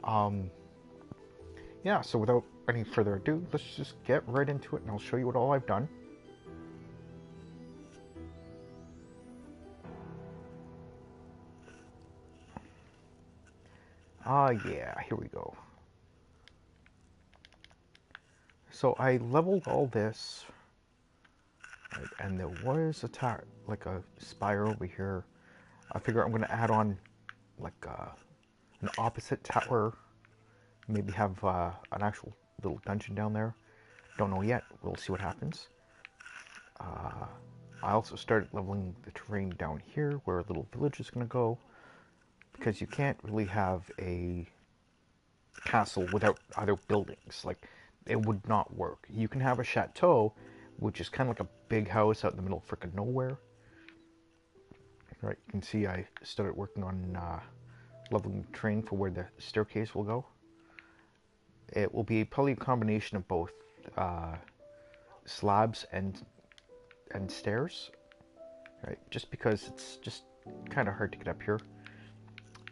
Um, yeah, so without any further ado, let's just get right into it and I'll show you what all I've done. Yeah, here we go. So I leveled all this, right, and there was a tower, like a spire over here. I figure I'm going to add on like an opposite tower, maybe have an actual little dungeon down there. Don't know yet. We'll see what happens. Uh, I also started leveling the terrain down here where a little village is going to go, because you can't really have a castle without other buildings. Like, it would not work. You can have a chateau, which is kind of like a big house out in the middle of freaking nowhere. Right, you can see I started working on leveling the terrain for where the staircase will go. It will be probably a combination of both uh, slabs and stairs, right? Just because it's just kind of hard to get up here.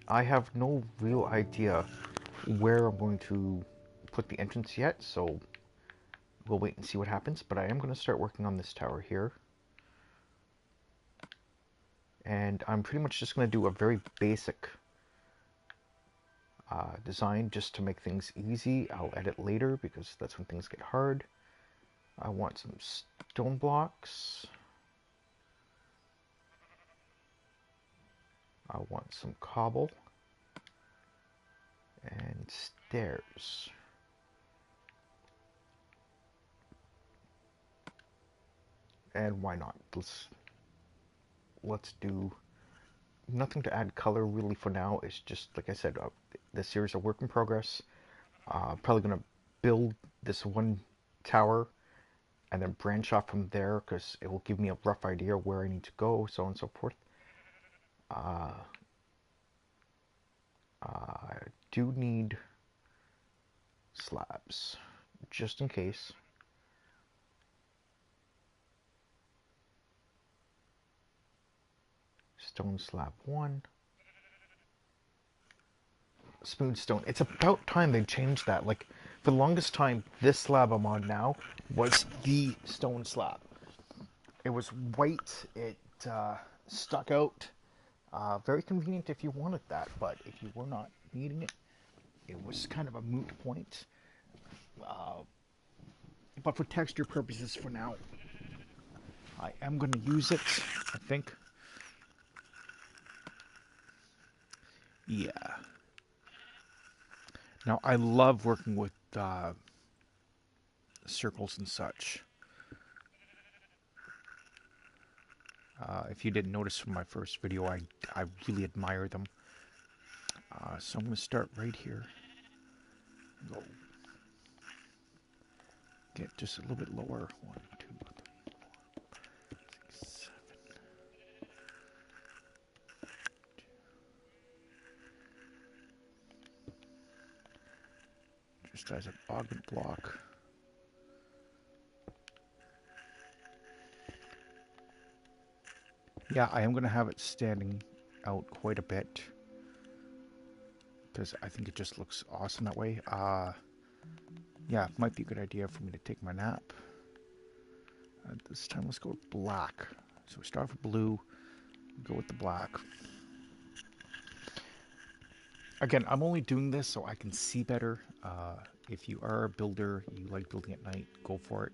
I have no real idea where I'm going to put the entrance yet, so we'll wait and see what happens. But I am going to start working on this tower here. And I'm pretty much just going to do a very basic design just to make things easy. I'll edit later because that's when things get hard. I want some stone blocks. I want some cobble and stairs. And why not? Let's do nothing to add color really for now. It's just like I said, this series is a work in progress. Probably gonna build this one tower and then branch off from there because it will give me a rough idea where I need to go, so on and so forth. Uh, I do need slabs just in case. Stone slab 1. Smooth stone. It's about time they changed that. Like, for the longest time, this slab I'm on now was the stone slab. It was white, it stuck out. Very convenient if you wanted that, but if you were not needing it, it was kind of a moot point. Uh, but for texture purposes for now, I am going to use it, I think. Yeah. Now, I love working with circles and such. If you didn't notice from my first video, I really admire them. So I'm going to start right here. Go. Get just a little bit lower. 1, 2, 3, 4, 6, 7. Just as an augment block. Yeah, I am going to have it standing out quite a bit because I think it just looks awesome that way. Yeah, it might be a good idea for me to take my nap. This time let's go with black. So we start with blue, go with the black. Again, I'm only doing this so I can see better. If you are a builder, you like building at night, go for it.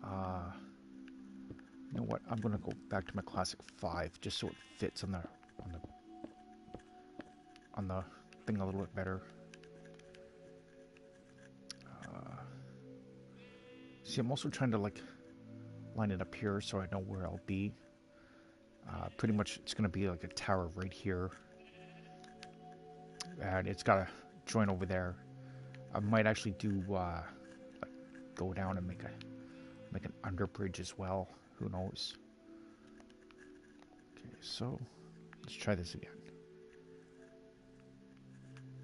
You know what? I'm gonna go back to my classic 5 just so it fits on the thing a little bit better. See, I'm also trying to like line it up here so I know where I'll be. Pretty much, it's gonna be like a tower right here, and it's got a join over there. I might actually do like go down and make an under bridge as well. Who knows? Okay, so let's try this again.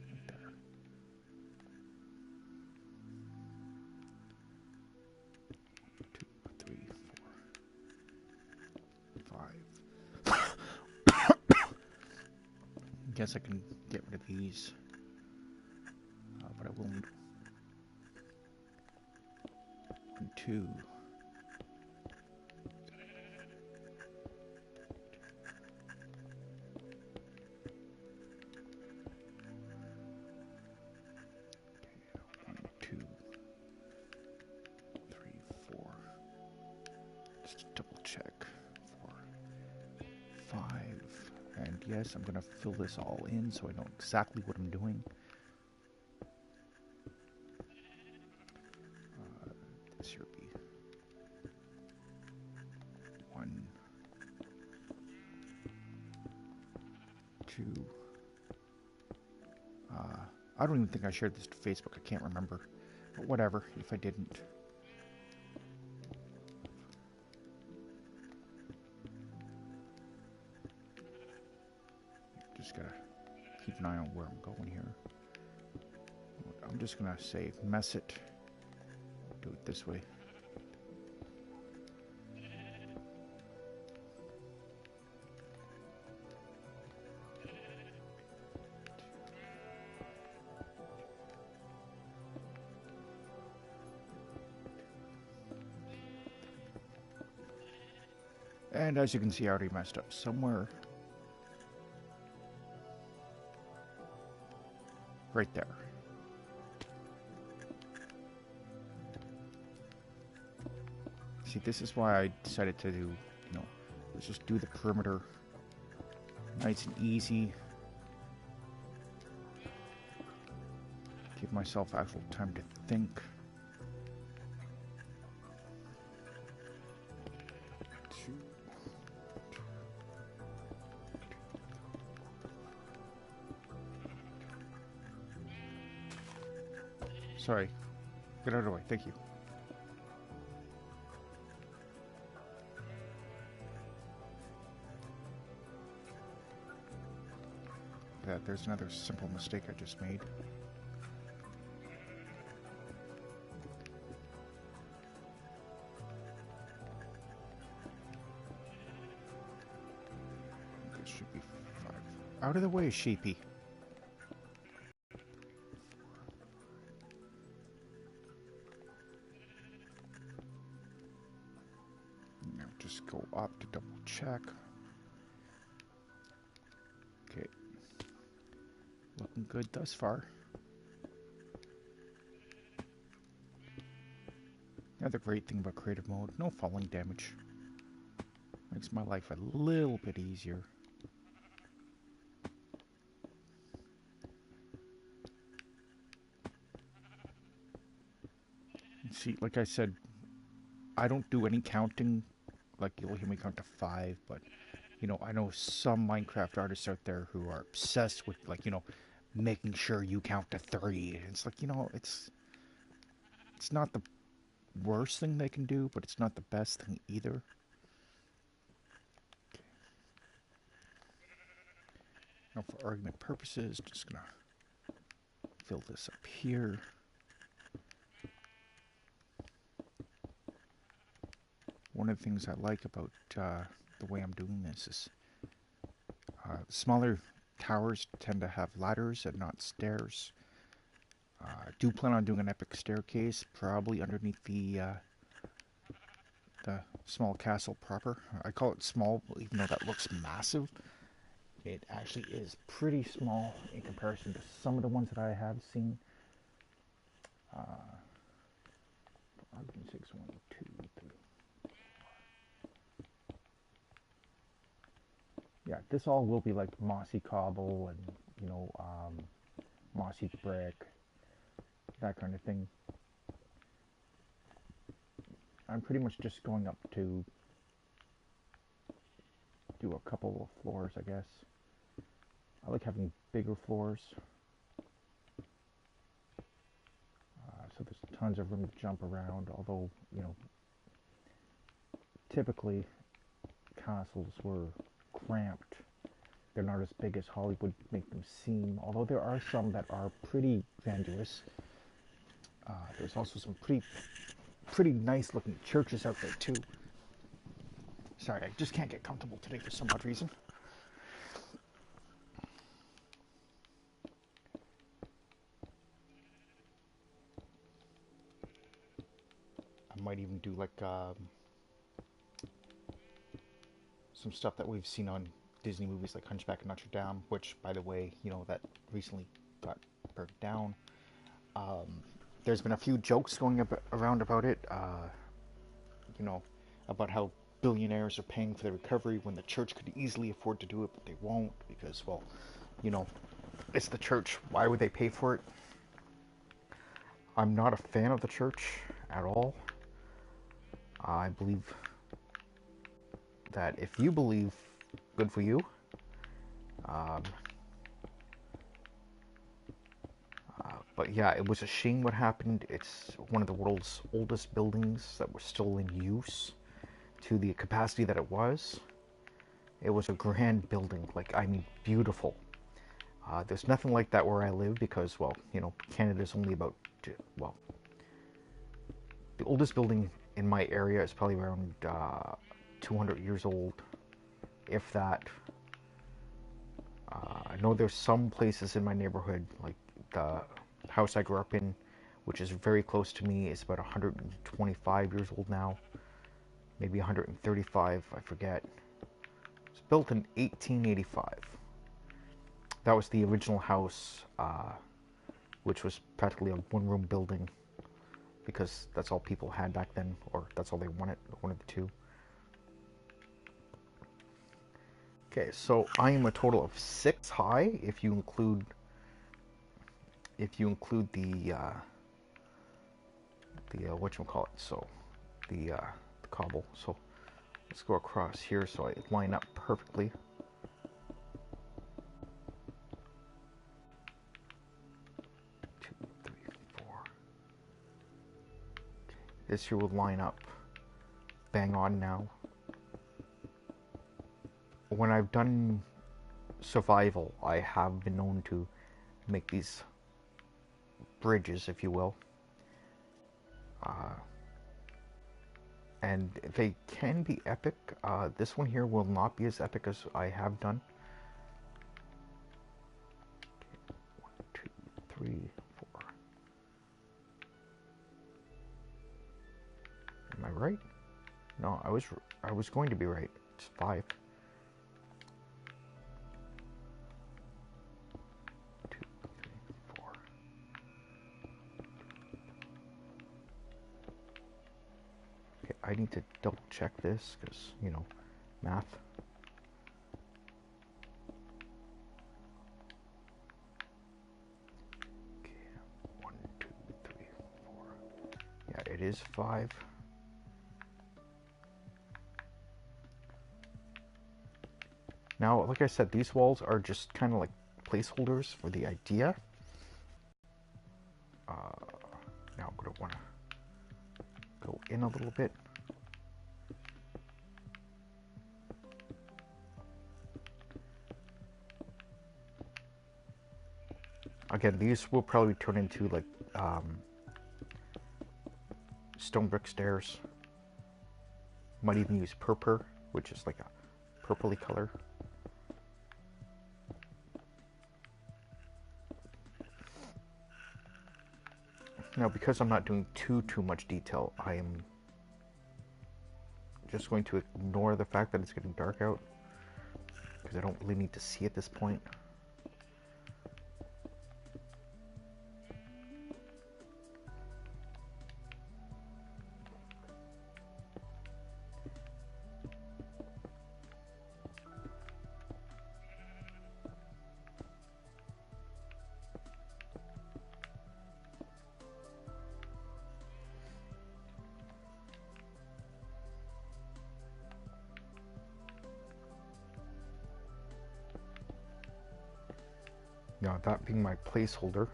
Right there. 2, 3, 4, 5. guess I can get rid of these. But I will need 1, 2. Okay, 1, 2, 3, 4. Just double check. 4, 5. And yes, I'm going to fill this all in so I know exactly what I'm doing. This here be 1, 2. I don't even think I shared this to Facebook. I can't remember. But whatever, if I didn't. Just gotta keep an eye on where I'm going here. I'm just gonna save, mess it. Do it this way. And as you can see, I already messed up somewhere. Right there. See, this is why I decided to do, let's just do the perimeter. Nice and easy. Give myself actual time to think. Sorry. Get out of the way. Thank you. There's another simple mistake I just made. This should be 5. Out of the way, sheepy. Now just go up to double check. Okay. Looking good thus far. Another great thing about creative mode, no falling damage. Makes my life a little bit easier. See, like I said, I don't do any counting. Like, you'll hear me count to 5, but, I know some Minecraft artists out there who are obsessed with, like, making sure you count to 3. And it's like, it's not the worst thing they can do, but it's not the best thing either. Okay. Now, for argument purposes, just gonna fill this up here. One of the things I like about the way I'm doing this is smaller towers tend to have ladders and not stairs. I do plan on doing an epic staircase, probably underneath the small castle proper. I call it small, even though that looks massive. It actually is pretty small in comparison to some of the ones that I have seen. 6, 1, 2, 3. Yeah, this all will be like mossy cobble and, mossy brick, that kind of thing. I'm pretty much just going up to do a couple of floors, I guess. I like having bigger floors. So there's tons of room to jump around, although, typically castles were cramped. They're not as big as Hollywood make them seem, although there are some that are pretty grandiose. There's also some pretty nice looking churches out there too. Sorry, I just can't get comfortable today for some odd reason. might even do like some stuff that we've seen on Disney movies like Hunchback of Notre Dame, which, by the way, that recently got burned down. There's been a few jokes going around about it, about how billionaires are paying for the recovery when the church could easily afford to do it, but they won't because, well, it's the church. Why would they pay for it? I'm not a fan of the church at all. I believe that if you believe, good for you. But yeah, it was a shame what happened. It's one of the world's oldest buildings that were still in use to the capacity that it was. It was a grand building, beautiful. There's nothing like that where I live because, well, Canada's only about, well, the oldest building in my area is probably around 200 years old, if that. I know there's some places in my neighborhood, like the house I grew up in, which is very close to me, is about 125 years old now. Maybe 135, I forget. It's built in 1885. That was the original house, which was practically a one-room building, because that's all people had back then, or that's all they wanted, one of the two. Okay, so I am a total of 6 high if you include the whatchamacallit, so the cobble. So let's go across here so I line up perfectly. Two, three, four. Okay. This here will line up bang on now. When I've done survival, I have been known to make these bridges, if you will. And they can be epic. This one here will not be as epic as I have done. Okay, 1, 2, 3, 4. Am I right? No, I was going to be right. It's 5. 2, 3, 4. Okay, I need to double check this because, math. Okay, 1, 2, 3, 4. Yeah, it is 5. Now, like I said, these walls are just kind of like placeholders for the idea. Now I'm going to want to go in a little bit. Again, these will probably turn into like stone brick stairs. Might even use purple, which is like a purpley color. Now, because I'm not doing too much detail, I am just going to ignore the fact that it's getting dark out, because I don't really need to see at this point. Now, that being my placeholder,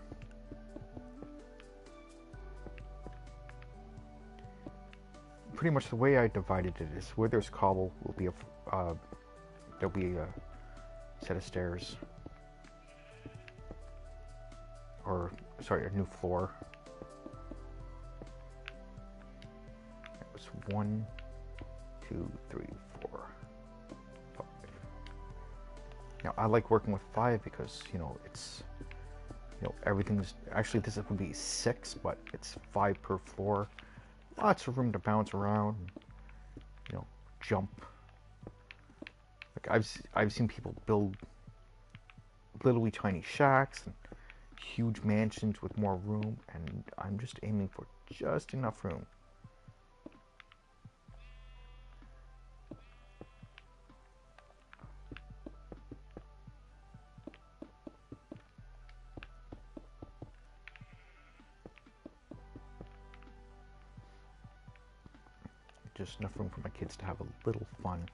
pretty much the way I divided it is where there's cobble will be there'll be a set of stairs, or sorry, a new floor. It was 1, 2, 3, 4, 5. Now, I like working with 5 because, it's, everything's, actually this would be 6, but it's 5 per floor. lots of room to bounce around, and, jump. Like I've seen people build little tiny shacks and huge mansions with more room, and I'm just aiming for just enough room. Just enough room for my kids to have a little fun.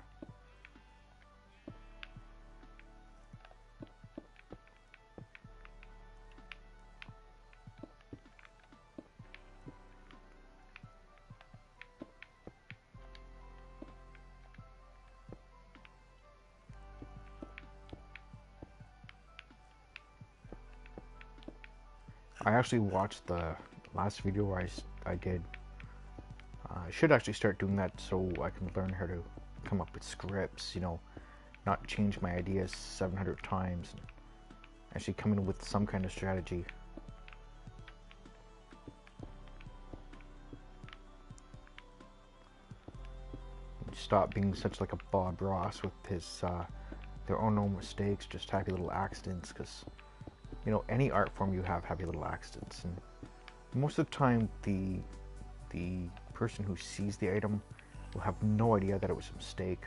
I actually watched the last video I did. I should actually start doing that so I can learn how to come up with scripts, not change my ideas 700 times, and actually come in with some kind of strategy. Stop being such like a Bob Ross with his there are no mistakes, just happy little accidents, because any art form you have happy little accidents, and most of the time the person who sees the item will have no idea that it was a mistake,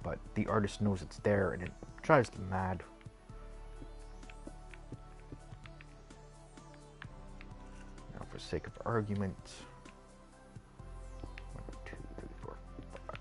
but the artist knows it's there and it drives them mad. Now, for sake of argument, 1, 2, 3, 4, 5.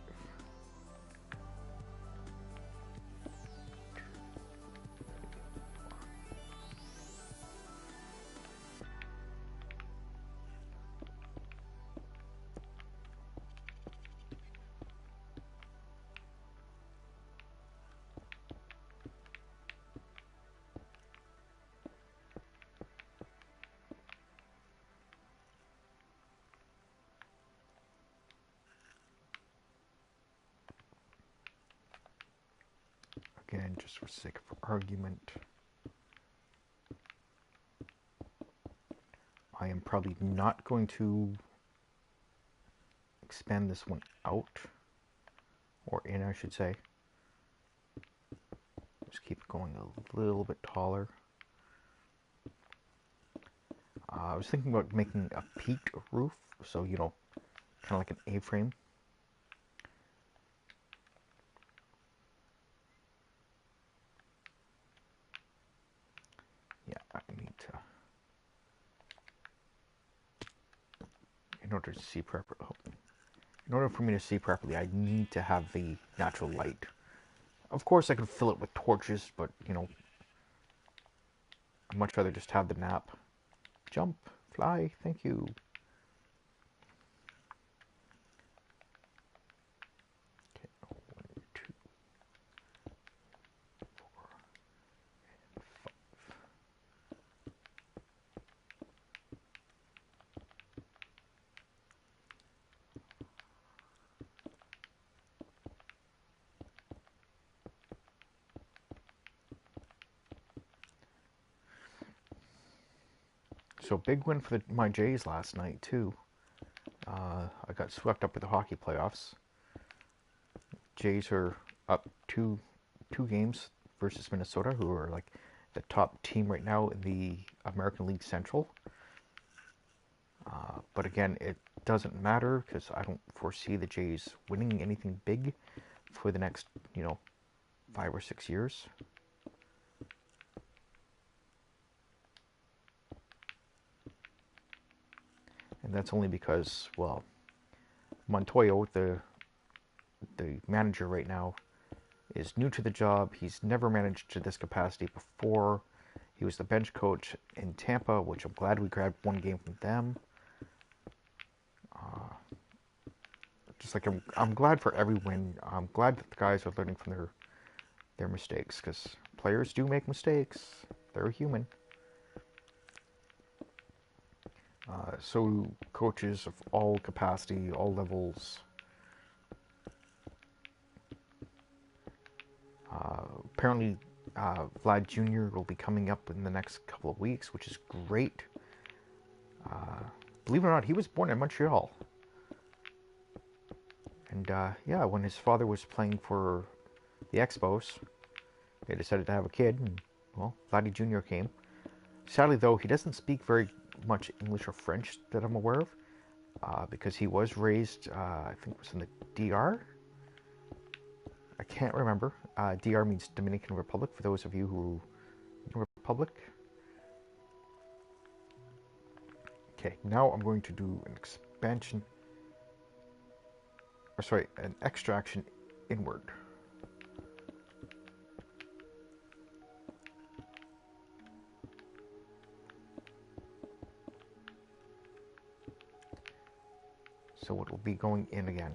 Again, just for sake of argument, I am probably not going to expand this one out, or in, I should say. Just keep it going a little bit taller. I was thinking about making a peaked roof, so, kind of like an A-frame. Yeah, I need to, in order to see properly, in order for me to see properly, I need to have the natural light. Of course, I could fill it with torches, but, I'd much rather just have the nap. Jump, fly, thank you. Okay, 1, 2, 4, and 5. So big win for my Jays last night too. I got swept up with the hockey playoffs. Jays are up two games versus Minnesota, who are like the top team right now in the American League Central. But again, it doesn't matter because I don't foresee the Jays winning anything big for the next, 5 or 6 years. And that's only because, well, Montoyo, the manager right now, is new to the job. He's never managed to this capacity before. He was the bench coach in Tampa, which I'm glad we grabbed one game from them. Just like I'm glad for every win. I'm glad that the guys are learning from their mistakes, because players do make mistakes. They're human. So coaches of all capacity, all levels. Apparently, Vlad Jr. will be coming up in the next couple of weeks, which is great. believe it or not, he was born in Montreal. And yeah, when his father was playing for the Expos, they decided to have a kid, and well, Vladdy Jr. came. Sadly, though, he doesn't speak very much English or French that I'm aware of, because he was raised, I think it was in the DR? I can't remember. DR means Dominican Republic, for those of you who know Republic. Okay, now I'm going to do an expansion, or sorry, an extraction inward. So it will be going in again.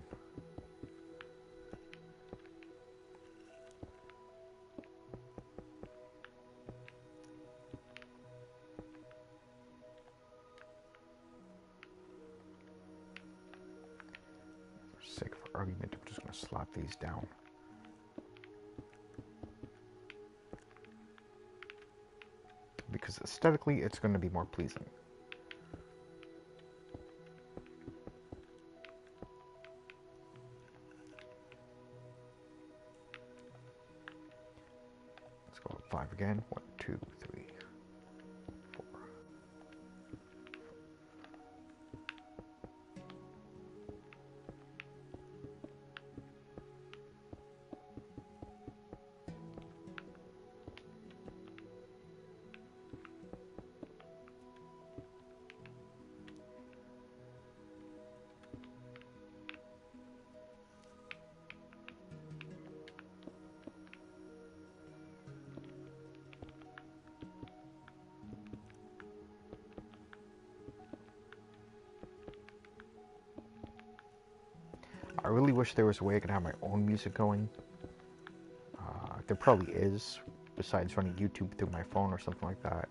For sake of argument, I'm just going to slap these down. Because aesthetically, it's going to be more pleasing. Let's go up 5 again. 1, 2, 3, 4. I really wish there was a way I could have my own music going. There probably is, besides running YouTube through my phone or something like that.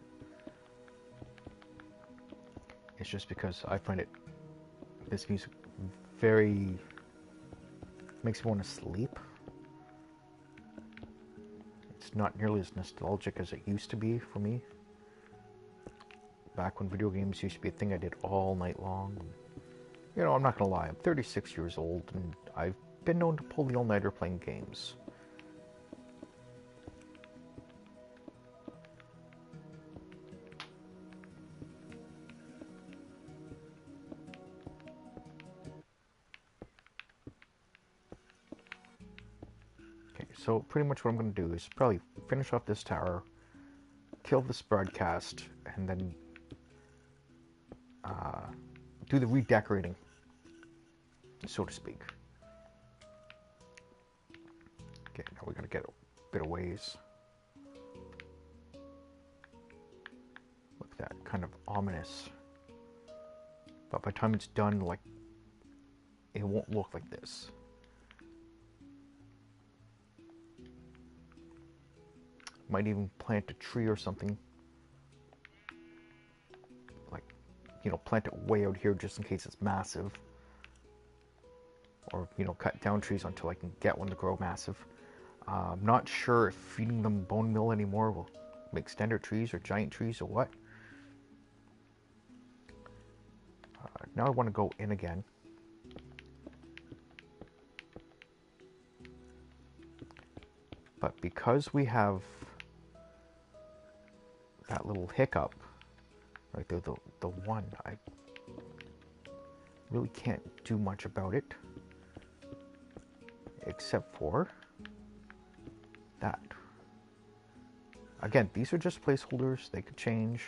It's just because I find this music very, makes me want to sleep. It's not nearly as nostalgic as it used to be for me. Back when video games used to be a thing I did all night long. You know, I'm not gonna lie, I'm 36 years old, and I've been known to pull the all-nighter playing games. Okay, so pretty much what I'm gonna do is probably finish off this tower, kill this broadcast, and then do the redecorating, so to speak. Okay, now we gotta get a bit of ways. Look at that, kind of ominous. But by the time it's done, like, it won't look like this. Might even plant a tree or something. Like, you know, plant it way out here just in case it's massive. Or, you know, cut down trees until I can get one to grow massive. I'm not sure if feeding them bone meal anymore will make standard trees or giant trees or what. Now I want to go in again. But because we have that little hiccup right there, the one, I really can't do much about it. Except for that. Again, these are just placeholders. They could change.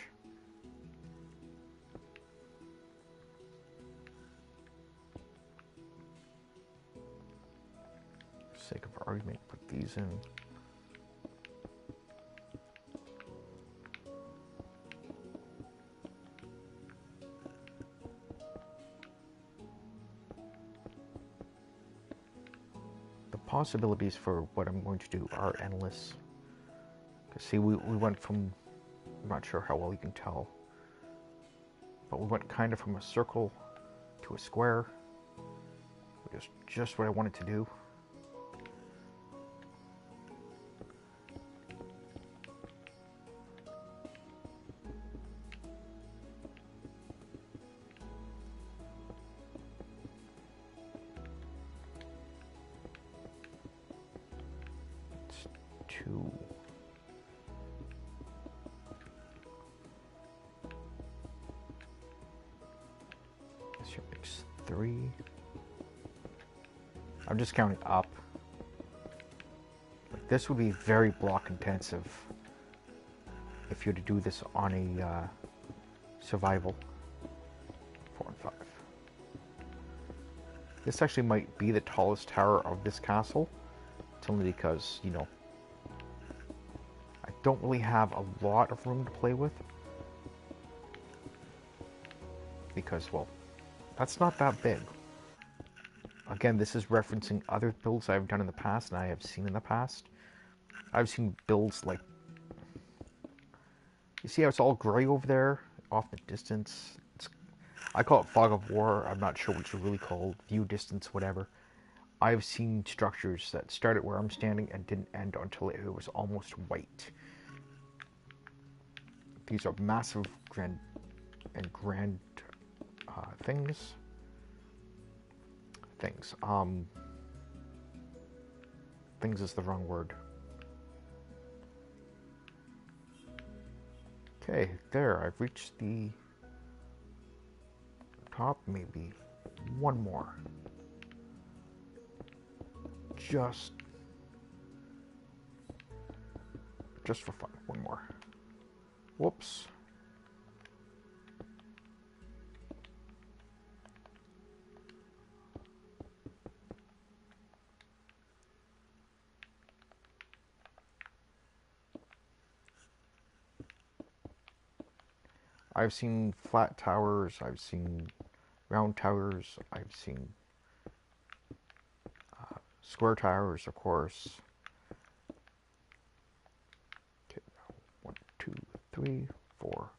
For the sake of argument, put these in. Possibilities for what I'm going to do are endless. See, we went from, I'm not sure how well you can tell, but we went kind of from a circle to a square, which is just what I wanted to do. 6, 3. I'm just counting up. Like, this would be very block intensive if you were to do this on a survival. 4 and 5. This actually might be the tallest tower of this castle. It's only because, you know, I don't really have a lot of room to play with. Because, well, that's not that big. Again, this is referencing other builds I've done in the past and I have seen in the past. I've seen builds like... You see how it's all gray over there? Off the distance? I call it fog of war. I'm not sure what it's really called. View distance, whatever. I've seen structures that started where I'm standing and didn't end until it was almost white. These are massive, grand things. Things is the wrong word. Okay, there, I've reached the top, maybe one more. Just for fun, one more. Whoops. I've seen flat towers, I've seen round towers, I've seen square towers, of course. Okay, 1, 2, 3, 4,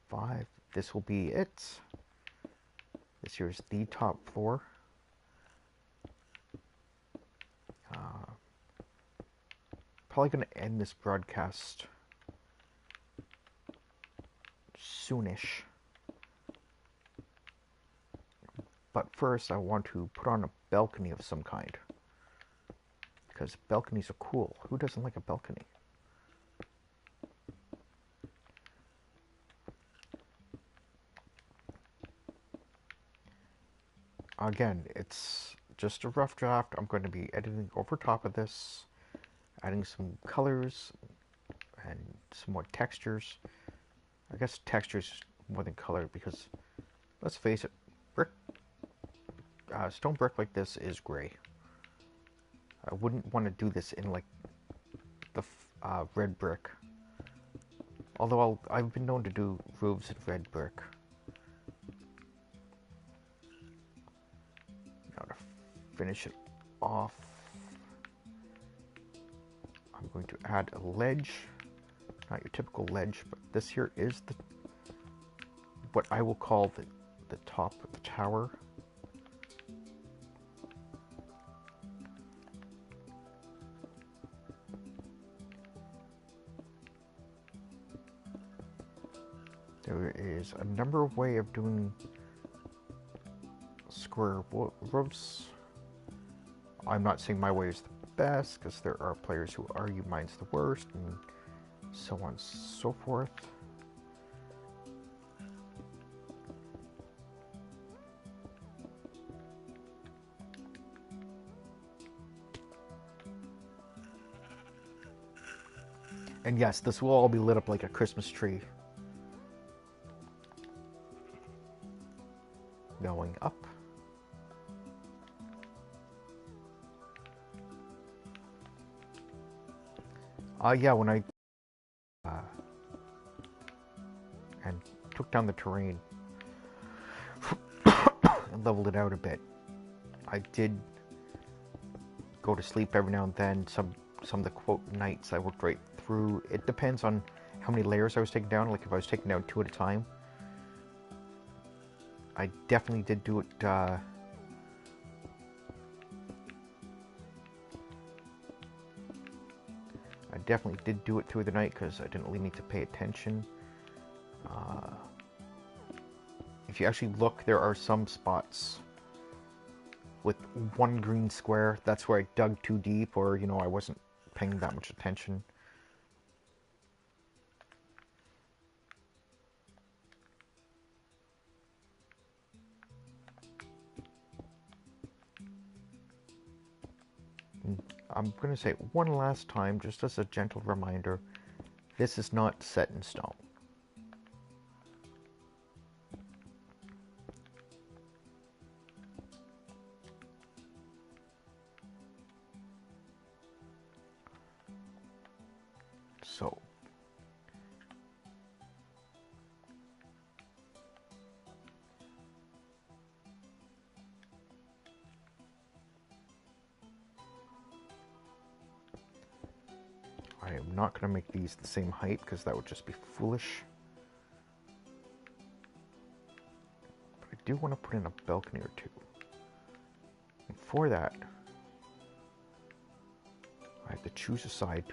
5. This will be it. This here is the top floor. Probably going to end this broadcast soonish. But first I want to put on a balcony of some kind. Because balconies are cool. Who doesn't like a balcony? Again, it's just a rough draft. I'm going to be editing over top of this, adding some colors and some more textures. I guess textures more than color because, let's face it, stone brick like this is gray. I wouldn't want to do this in like the red brick. Although I've been known to do roofs in red brick. Now to finish it off, I'm going to add a ledge. Not your typical ledge, but this here is what I will call the top of the tower. There is a number of ways of doing square roofs. I'm not saying my way is the best, because there are players who argue mine's the worst, and so on and so forth. And yes, this will all be lit up like a Christmas tree. Going up. Yeah, when I and took down the terrain and leveled it out a bit, I did go to sleep every now and then. Some of the quote nights I worked right through. It depends on how many layers I was taking down. Like if I was taking down 2 at a time, I definitely did do it. I definitely did do it through the night because I didn't really need to pay attention. If you actually look, there are some spots with one green square. That's where I dug too deep, or you know, I wasn't paying that much attention. I'm going to say it one last time, just as a gentle reminder, this is not set in stone. So, I am not going to make these the same height because that would just be foolish. But I do want to put in a balcony or two. And for that, I have to choose a side.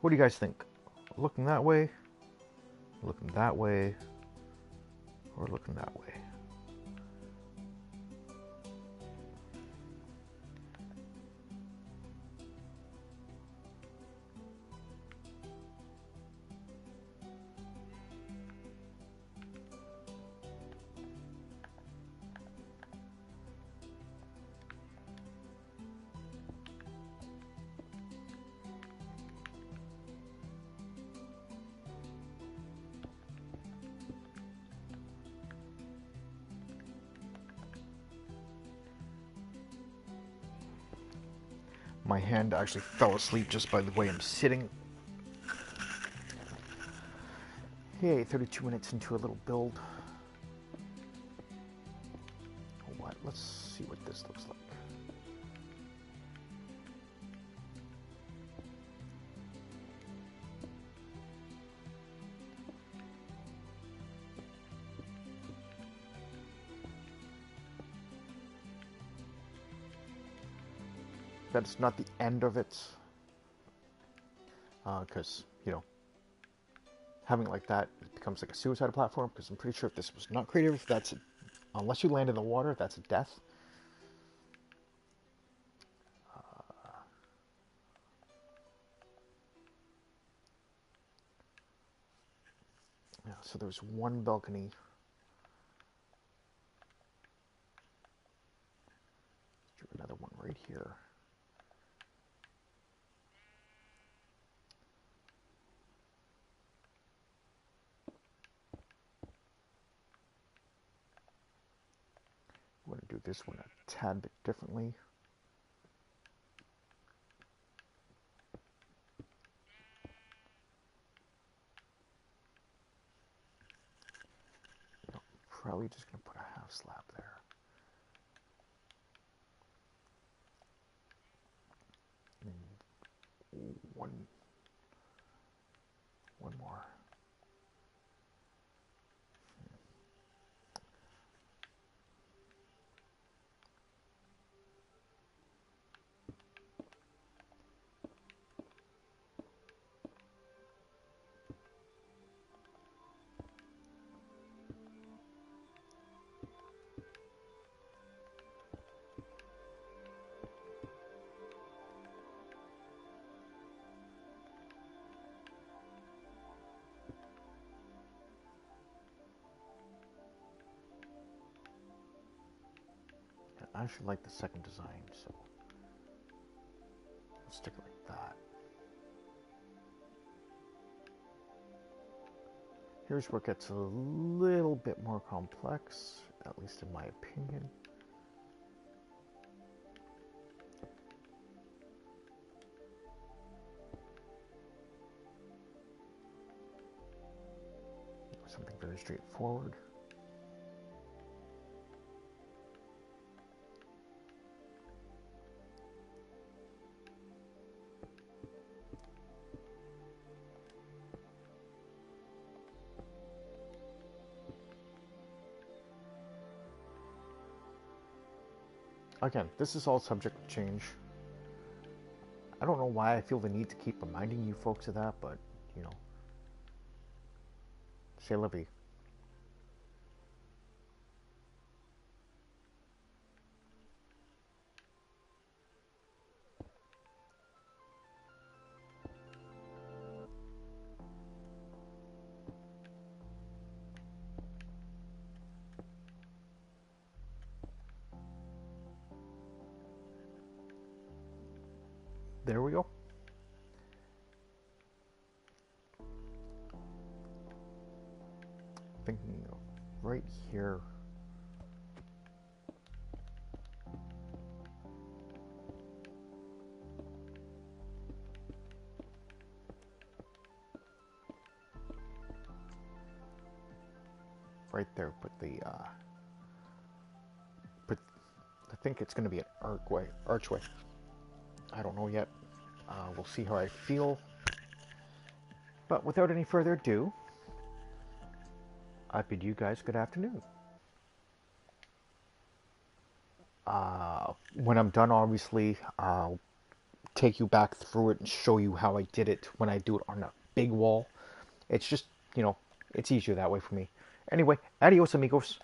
What do you guys think? Looking that way, looking that way, or looking that way? My hand actually fell asleep just by the way I'm sitting. Yay, 32 minutes into a little build. What? Let's see what this looks like. That's not the end of it, because, you know, having it like that, it becomes like a suicide platform, because I'm pretty sure if this was not creative, that's, unless you land in the water, that's a death. Yeah, so there's one balcony. Do another one right here. I'm going to do this one a tad bit differently. You know, probably just going to put a half slab there. And one more. I actually like the second design, so I'll stick it like that. Here's where it gets a little bit more complex, at least in my opinion. Something very straightforward. Again, this is all subject to change. I don't know why I feel the need to keep reminding you folks of that, but, you know, c'est la vie. There we go. Thinking right here. Right there, I think it's going to be an archway. I don't know yet. We'll see how I feel. But without any further ado, I bid you guys good afternoon. When I'm done, obviously, I'll take you back through it and show you how I did it when I do it on a big wall. It's just, it's easier that way for me. Anyway, adios amigos.